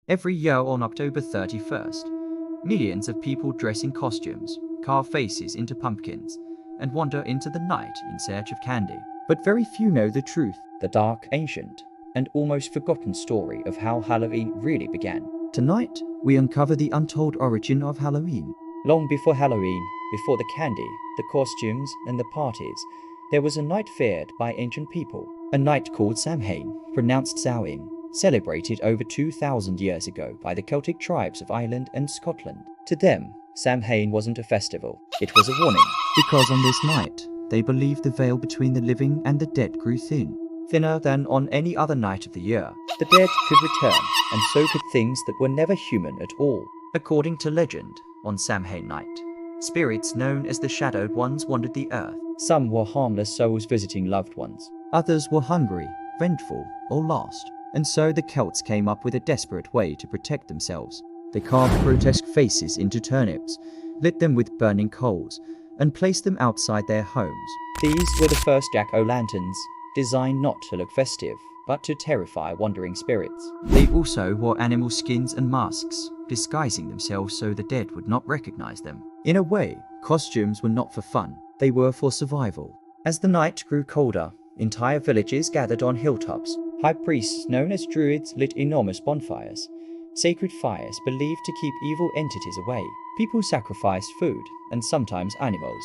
Every year on October 31st, millions of people dress in costumes, carve faces into pumpkins, and wander into the night in search of candy. But very few know the truth, the dark, ancient, and almost forgotten story of how Halloween really began. Tonight, we uncover the untold origin of Halloween. Long before Halloween, before the candy, the costumes, and the parties, there was a night feared by ancient people. A night called Samhain, pronounced Samhain, celebrated over 2,000 years ago by the Celtic tribes of Ireland and Scotland. To them, Samhain wasn't a festival, it was a warning. Because on this night, they believed the veil between the living and the dead grew thin. Thinner than on any other night of the year. The dead could return, and so could things that were never human at all. According to legend, on Samhain night, spirits known as the Shadowed Ones wandered the earth. Some were harmless souls visiting loved ones. Others were hungry, vengeful, or lost. And so the Celts came up with a desperate way to protect themselves. They carved grotesque faces into turnips, lit them with burning coals, and placed them outside their homes. These were the first jack-o'-lanterns, designed not to look festive, but to terrify wandering spirits. They also wore animal skins and masks, disguising themselves so the dead would not recognize them. In a way, costumes were not for fun, they were for survival. As the night grew colder, entire villages gathered on hilltops. High priests known as druids lit enormous bonfires, sacred fires believed to keep evil entities away. People sacrificed food, and sometimes animals,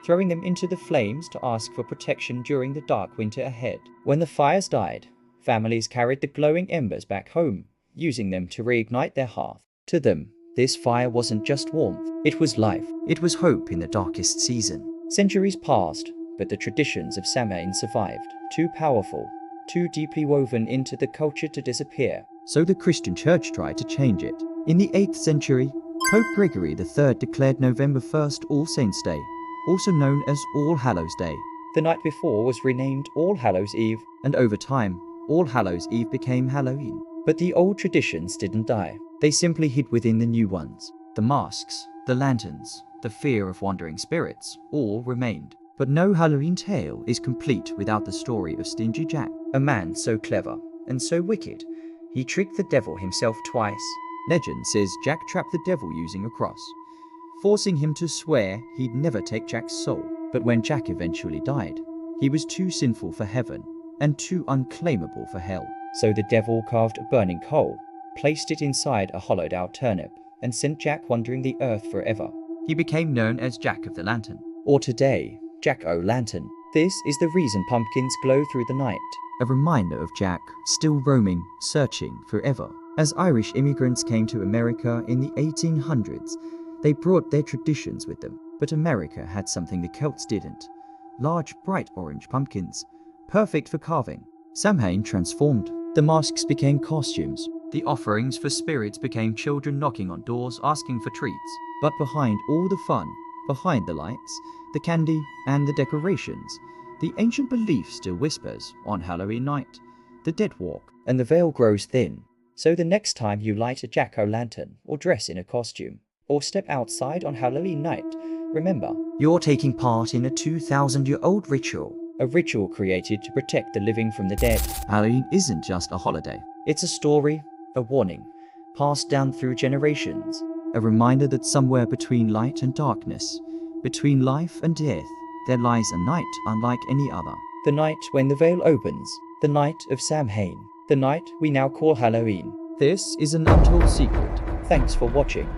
throwing them into the flames to ask for protection during the dark winter ahead. When the fires died, families carried the glowing embers back home, using them to reignite their hearth. To them, this fire wasn't just warmth, it was life. It was hope in the darkest season. Centuries passed, but the traditions of Samhain survived, too powerful, too deeply woven into the culture to disappear. So the Christian Church tried to change it. In the 8th century, Pope Gregory III declared November 1st All Saints' Day, also known as All Hallows' Day. The night before was renamed All Hallows' Eve, and over time, All Hallows' Eve became Halloween. But the old traditions didn't die. They simply hid within the new ones. The masks, the lanterns, the fear of wandering spirits, all remained. But no Halloween tale is complete without the story of Stingy Jack, a man so clever and so wicked, he tricked the devil himself twice. Legend says Jack trapped the devil using a cross, forcing him to swear he'd never take Jack's soul. But when Jack eventually died, he was too sinful for heaven and too unclaimable for hell. So the devil carved a burning coal, placed it inside a hollowed-out turnip, and sent Jack wandering the earth forever. He became known as Jack of the Lantern, or today, Jack-o'-lantern. This is the reason pumpkins glow through the night. A reminder of Jack, still roaming, searching forever. As Irish immigrants came to America in the 1800s, they brought their traditions with them. But America had something the Celts didn't. Large, bright orange pumpkins, perfect for carving. Samhain transformed. The masks became costumes. The offerings for spirits became children knocking on doors asking for treats. But behind all the fun, behind the lights, the candy, and the decorations, the ancient belief still whispers on Halloween night. The dead walk, and the veil grows thin. So the next time you light a jack-o'-lantern, or dress in a costume, or step outside on Halloween night, remember, you're taking part in a 2,000-year-old ritual. A ritual created to protect the living from the dead. Halloween isn't just a holiday. It's a story, a warning, passed down through generations. A reminder that somewhere between light and darkness, between life and death, there lies a night unlike any other. The night when the veil opens, the night of Samhain, the night we now call Halloween. This is an untold secret. Thanks for watching.